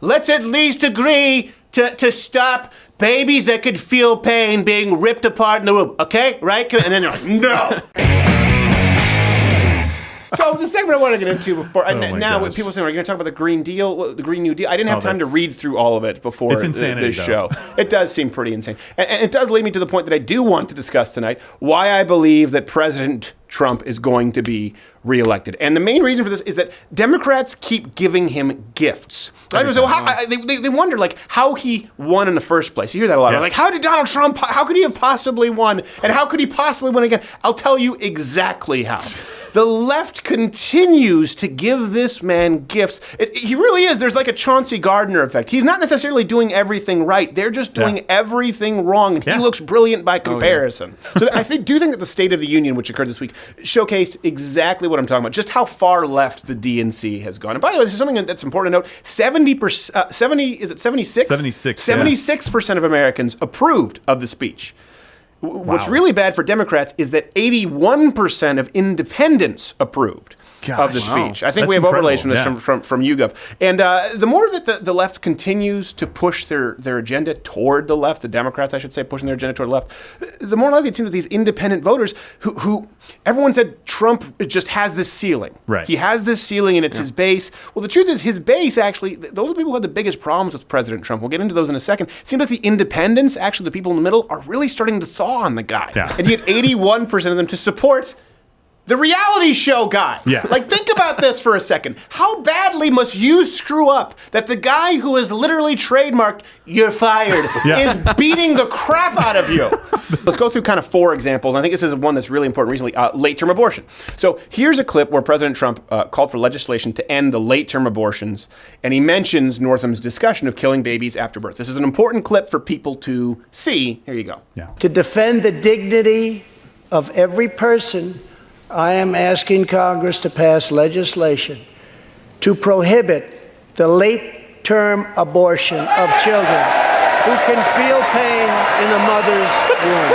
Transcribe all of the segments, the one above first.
Let's at least agree to stop babies that could feel pain being ripped apart in the womb, okay? Right? And then they're like, no. So the segment I want to get into before, people saying, are you going to talk about the Green Deal, the Green New Deal? I didn't have time to read through all of it before this show. It does seem pretty insane. And it does lead me to the point that I do want to discuss tonight, why I believe that President Trump is going to be reelected. And the main reason for this is that Democrats keep giving him gifts. Right? So they wonder, like, how he won in the first place. You hear that a lot. Yeah. Like, how did Donald Trump, how could he have possibly won? And how could he possibly win again? I'll tell you exactly how. The left continues to give this man gifts. He really is. There's like a Chauncey Gardner effect. He's not necessarily doing everything right. They're just doing everything wrong. And he looks brilliant by comparison. So I do think that the State of the Union, which occurred this week, showcased exactly what I'm talking about, just how far left the DNC has gone. And by the way, this is something that's important to note. 76% of Americans approved of the speech. What's really bad for Democrats is that 81% of independents approved of the speech. I think we have overlays from this from YouGov. And the more that the left continues to push their agenda toward the left, the Democrats, I should say, pushing their agenda toward the left, the more likely it seems that these independent voters who everyone said Trump just has this ceiling. Right. He has this ceiling and it's his base. Well, the truth is his base, actually, those are the people who had the biggest problems with President Trump. We'll get into those in a second. It seems like the independents, actually the people in the middle, are really starting to thaw on the guy. Yeah. And he had 81% of them to support the reality show guy. Yeah. Like, think about this for a second. How badly must you screw up that the guy who is literally trademarked, "You're fired," is beating the crap out of you? Let's go through kind of 4 examples. I think this is one that's really important recently, late-term abortion. So here's a clip where President Trump called for legislation to end the late-term abortions, and he mentions Northam's discussion of killing babies after birth. This is an important clip for people to see. Here you go. Yeah. To defend the dignity of every person, I am asking Congress to pass legislation to prohibit the late-term abortion of children who can feel pain in the mother's womb.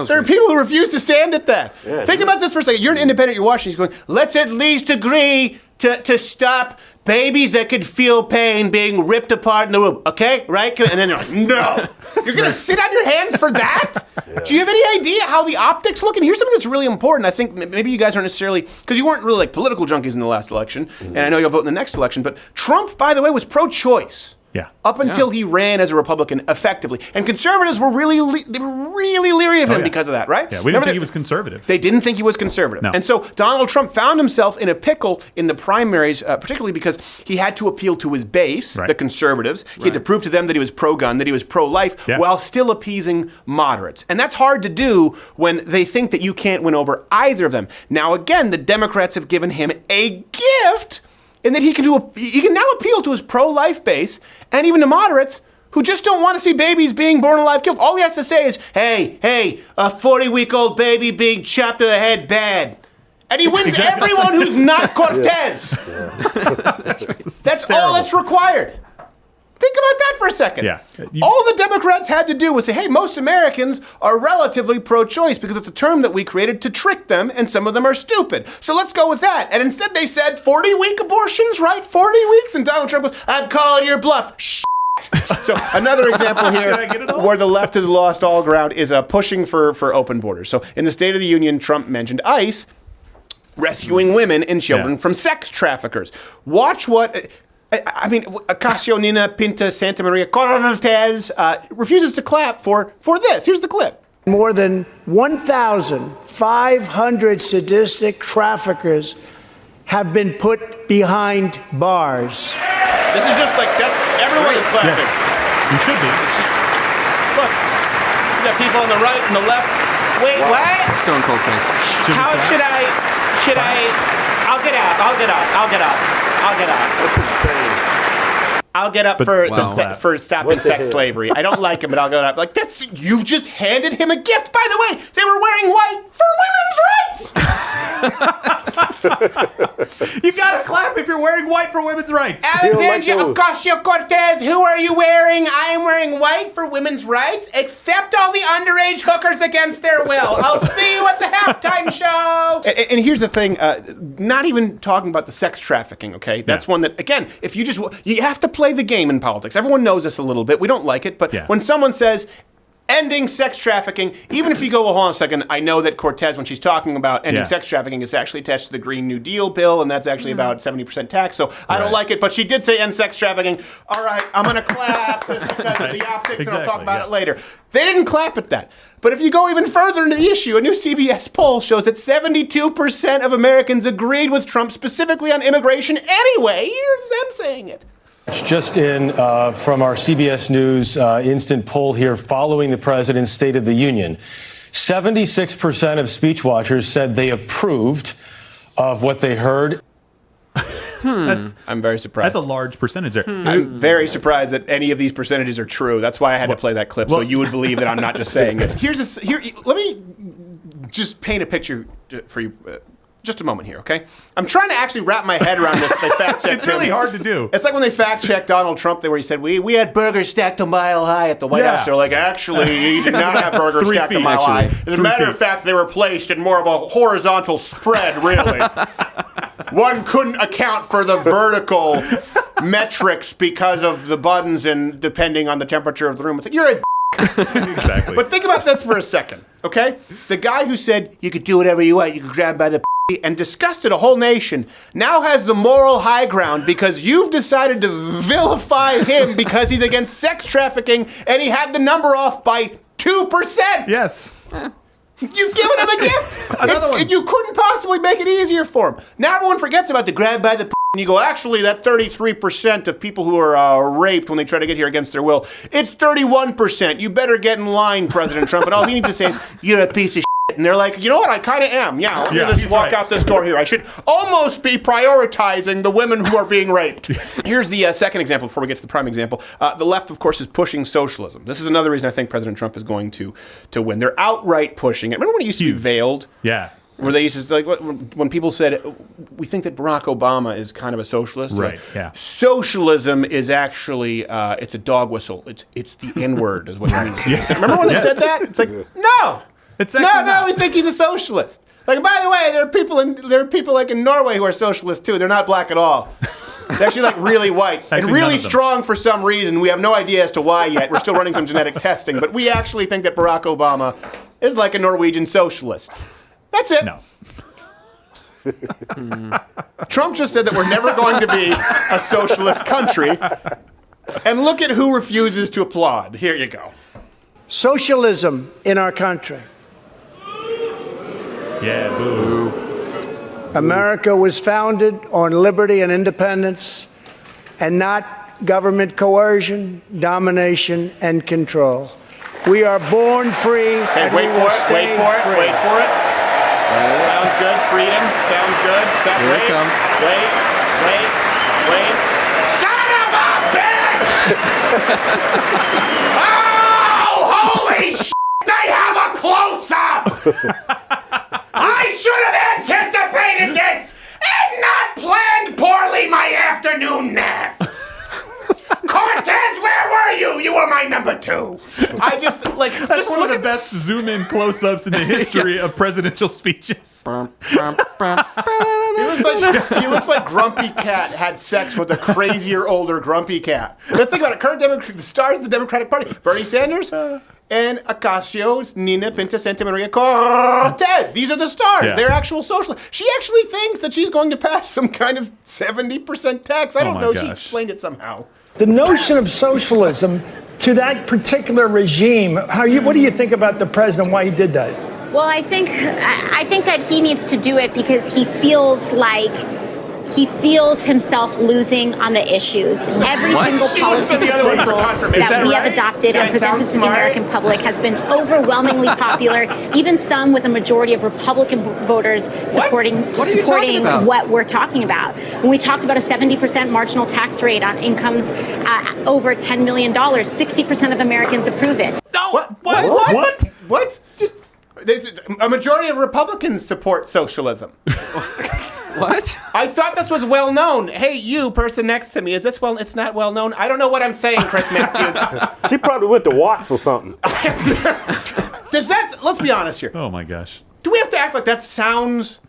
There are people who refuse to stand at that. Yeah, think about this for a second. You're an independent, you're watching, he's going, let's at least agree to stop babies that could feel pain being ripped apart in the womb, okay? Right? And then they're like, no. You're going to sit on your hands for that? Do you have any idea how the optics look? And here's something that's really important. I think maybe you guys aren't necessarily, because you weren't really like political junkies in the last election, and I know you'll vote in the next election, but Trump, by the way, was pro-choice. Yeah. Up until he ran as a Republican effectively. And conservatives were really leery of him because of that, right? Yeah, we didn't think he was conservative. They didn't think he was conservative. No. And so Donald Trump found himself in a pickle in the primaries, particularly because he had to appeal to his base, the conservatives. He had to prove to them that he was pro-gun, that he was pro-life, while still appeasing moderates. And that's hard to do when they think that you can't win over either of them. Now, again, the Democrats have given him a gift in that he can now appeal to his pro-life base and even to moderates who just don't want to see babies being born alive killed. All he has to say is, hey, a 40-week-old baby being chopped in the head, bad. And he wins everyone who's not Cortez. That's all that's required. Think about that for a second. Yeah. All the Democrats had to do was say, hey, most Americans are relatively pro-choice because it's a term that we created to trick them, and some of them are stupid. So let's go with that. And instead they said 40-week abortions, right? 40 weeks? And Donald Trump was, I'm calling your bluff. So another example here where the left has lost all ground is pushing for open borders. So in the State of the Union, Trump mentioned ICE rescuing women and children from sex traffickers. Watch what... I mean, Ocasio Nina Pinta Santa Maria Cortez refuses to clap for this. Here's the clip. More than 1,500 sadistic traffickers have been put behind bars. This is just like, that's, everyone is clapping. Yes. You should be. Look, you got people on the right and the left. Wait, what? Stone cold face. How should I, I'll get out. That's insane. I'll get up for stopping sex slavery. I don't like him, but I'll get up. Like, you just handed him a gift. By the way, they were wearing white for women's rights. You gotta clap if you're wearing white for women's rights. Alexandria Ocasio-Cortez, who are you wearing? I am wearing white for women's rights. Accept all the underage hookers against their will. I'll see you at the halftime show. And here's the thing, not even talking about the sex trafficking, okay? That's one that, again, if you have to play the game in politics. Everyone knows this a little bit. We don't like it, but when someone says ending sex trafficking, even if you go, well, hold on a second, I know that Cortez, when she's talking about ending sex trafficking, is actually attached to the Green New Deal bill, and that's actually about 70% tax, so I don't like it, but she did say end sex trafficking. All right, I'm going to clap just because of the optics, and I'll talk about it later. They didn't clap at that. But if you go even further into the issue, a new CBS poll shows that 72% of Americans agreed with Trump specifically on immigration anyway. Here's them saying it. Just in from our CBS News instant poll here following the president's State of the Union, 76% of speech watchers said they approved of what they heard. I'm very surprised. That's a large percentage there. I'm very surprised that any of these percentages are true. That's why I had to play that clip, so you would believe that I'm not just saying it. Let me just paint a picture for you. Just a moment here, okay? I'm trying to actually wrap my head around this. They fact checked It's really hard to do. It's like when they fact checked Donald Trump, where he said we had burgers stacked a mile high at the White House. They're like, actually, he did not have burgers stacked a mile high. As a matter of fact, they were placed in more of a horizontal spread, really. One couldn't account for the vertical metrics because of the buttons and depending on the temperature of the room. It's like, you're a Exactly. But think about this for a second, okay? The guy who said you could do whatever you want, you could grab by the and disgusted a whole nation, now has the moral high ground because you've decided to vilify him because he's against sex trafficking and he had the number off by 2%. Yes. You've given him a gift. Another one. You couldn't possibly make it easier for him. Now everyone forgets about the grab by the and you go, actually, that 33% of people who are raped when they try to get here against their will, it's 31%. You better get in line, President Trump. And all he needs to say is, you're a piece of shit. And they're like, you know what? I kind of am. Yeah, let me just walk out this door here. I should almost be prioritizing the women who are being raped. Here's the second example before we get to the prime example. The left, of course, is pushing socialism. This is another reason I think President Trump is going to win. They're outright pushing it. Remember when it used to be veiled? Yeah. Where they used to, like, when people said, we think that Barack Obama is kind of a socialist. Right, like, yeah. Socialism is actually, it's a dog whistle. It's the N-word is what it means. Remember when they said that? It's like, no. It's no, we think he's a socialist. Like, by the way, there are people like in Norway who are socialists too. They're not black at all. They're actually like really white and really strong for some reason. We have no idea as to why yet. We're still running some genetic testing, but we actually think that Barack Obama is like a Norwegian socialist. That's it. No. Trump just said that we're never going to be a socialist country. And look at who refuses to applaud. Here you go. Socialism in our country. Yeah, boo. America was founded on liberty and independence and not government coercion, domination, and control. We are born free. Okay, and wait we for will it. stay Wait for it. free. Wait for it. Sounds good. Freedom. Sounds good. Here it comes. Wait. Son of a bitch! Oh, holy shit! They have a close-up! I should have anticipated this and not planned poorly my afternoon nap. Cortez, where were you? You were my number two. I just like That's one of the best zoom-in close-ups in the history of presidential speeches. He looks like Grumpy Cat had sex with a crazier, older Grumpy Cat. Let's think about it. The stars of the Democratic Party: Bernie Sanders and Ocasio, Nina Pinta Santa Maria Cortez. These are the stars. Yeah. They're actual socialists. She actually thinks that she's going to pass some kind of 70% tax. I don't know. Gosh. She explained it somehow. The notion of socialism to that particular regime, what do you think about the president, why he did that? Well, I think that he needs to do it because he feels like he feels himself losing on the issues. Every single policy proposal that we have adopted and presented to the American public has been overwhelmingly popular, even some with a majority of Republican voters supporting what we're talking about. When we talked about a 70% marginal tax rate on incomes over $10 million, 60% of Americans approve it. No. What? Just a majority of Republicans support socialism. What? I thought this was well known. Hey, you person next to me, is this well? It's not well known. I don't know what I'm saying, Chris Matthews. She probably went to Watts or something. Let's be honest here. Oh my gosh. Do we have to act like that sounds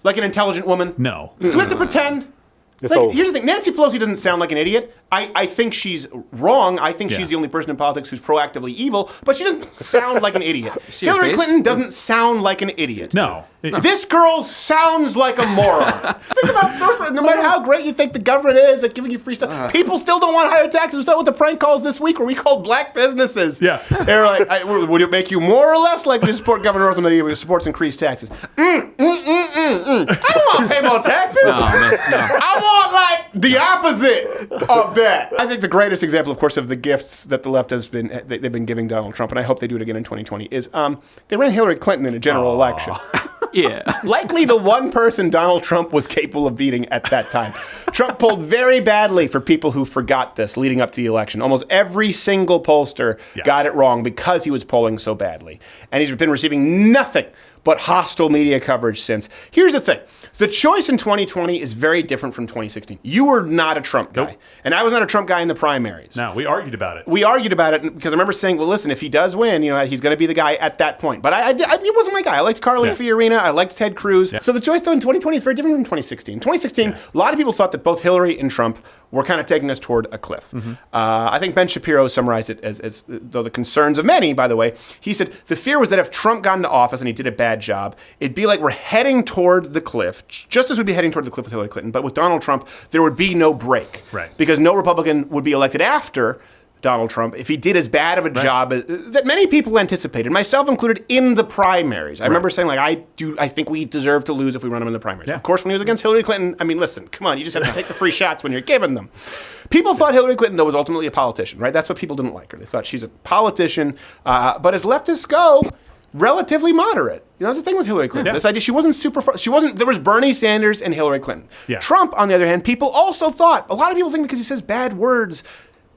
like an intelligent woman? No. Do we have to pretend? Here's the thing. Nancy Pelosi doesn't sound like an idiot. I think she's wrong. I think she's the only person in politics who's proactively evil, but she doesn't sound like an idiot. Hillary Clinton doesn't sound like an idiot. No. This girl sounds like a moron. Think about socialism. No matter how great you think the government is at giving you free stuff, people still don't want higher taxes. We saw with the prank calls this week where we called black businesses. Yeah. They're like, would it make you more or less likely to support Governor Northam than he supports increased taxes? I don't want to pay more taxes. No. I want, like, the opposite of that. I think the greatest example, of course, of the gifts that the left they've been giving Donald Trump, and I hope they do it again in 2020, is they ran Hillary Clinton in a general election. Yeah. Likely the one person Donald Trump was capable of beating at that time. Trump polled very badly for people who forgot this leading up to the election. Almost every single pollster got it wrong because he was polling so badly. And he's been receiving nothing but hostile media coverage since. Here's the thing. The choice in 2020 is very different from 2016. You were not a Trump guy. Nope. And I was not a Trump guy in the primaries. No, we argued about it. We argued about it because I remember saying, well, listen, if he does win, he's going to be the guy at that point. But it wasn't my guy. I liked Carly Fiorina. I liked Ted Cruz. Yeah. So the choice, though, in 2020 is very different from 2016. 2016, a lot of people thought that both Hillary and Trump were kind of taking us toward a cliff. Mm-hmm. I think Ben Shapiro summarized it as though the concerns of many, by the way, he said the fear was that if Trump got into office and he did a bad job, it'd be like we're heading toward the cliff, just as we'd be heading toward the cliff with Hillary Clinton. But with Donald Trump, there would be no break. Right. Because no Republican would be elected after Donald Trump if he did as bad of a job that many people anticipated, myself included, in the primaries. I remember saying, I think we deserve to lose if we run him in the primaries. Yeah. Of course, when he was against Hillary Clinton, I mean, listen, come on, you just have to take the free shots when you're given them. People thought Hillary Clinton, though, was ultimately a politician, right? That's what people didn't like her. They thought she's a politician. But as leftists go, relatively moderate. That's the thing with Hillary Clinton. Yeah. This idea, she wasn't there was Bernie Sanders and Hillary Clinton. Yeah. Trump, on the other hand, people also thought, a lot of people think because he says bad words,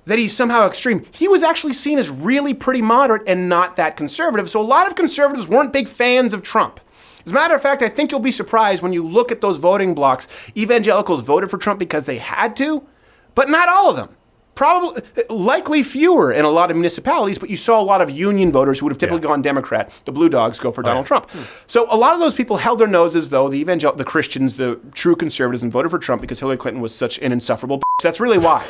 that he's somehow extreme. He was actually seen as really pretty moderate and not that conservative. So a lot of conservatives weren't big fans of Trump. As a matter of fact, I think you'll be surprised when you look at those voting blocks. Evangelicals voted for Trump because they had to, but not all of them. Probably, likely fewer in a lot of municipalities, but you saw a lot of union voters who would have typically gone Democrat. The Blue Dogs go for Donald Trump. So a lot of those people held their noses, though, the Christians, the true conservatives, and voted for Trump because Hillary Clinton was such an insufferable bitch. That's really why.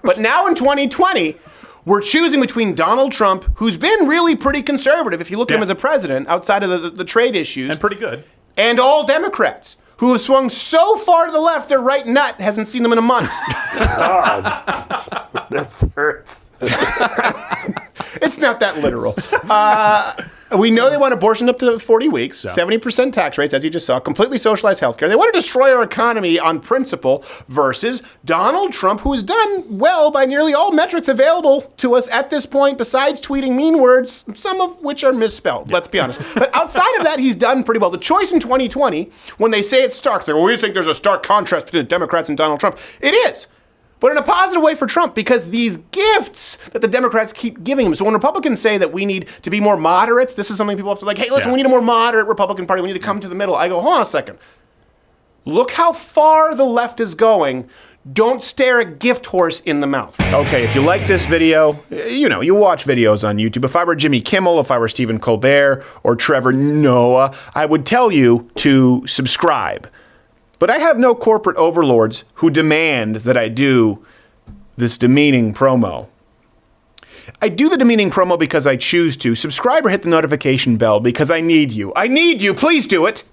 But now in 2020, we're choosing between Donald Trump, who's been really pretty conservative, if you look at him as a president, outside of the trade issues. And pretty good. And all Democrats, who have swung so far to the left, their right nut hasn't seen them in a month. God, that hurts. It's not that literal. We know they want abortion up to 40 weeks, 70% tax rates, as you just saw, completely socialized healthcare. They want to destroy our economy on principle versus Donald Trump, who has done well by nearly all metrics available to us at this point, besides tweeting mean words, some of which are misspelled, let's be honest. But outside of that, he's done pretty well. The choice in 2020, when they say it's stark, they're, well, we think there's a stark contrast between the Democrats and Donald Trump. It is. But in a positive way for Trump, because these gifts that the Democrats keep giving him. So when Republicans say that we need to be more moderate, this is something people have to hey, listen, we need a more moderate Republican Party. We need to come to the middle. I go, hold on a second. Look how far the left is going. Don't stare a gift horse in the mouth. Okay, if you like this video, you watch videos on YouTube. If I were Jimmy Kimmel, if I were Stephen Colbert, or Trevor Noah, I would tell you to subscribe. But I have no corporate overlords who demand that I do this demeaning promo. I do the demeaning promo because I choose to. Subscribe or hit the notification bell because I need you. I need you. Please do it.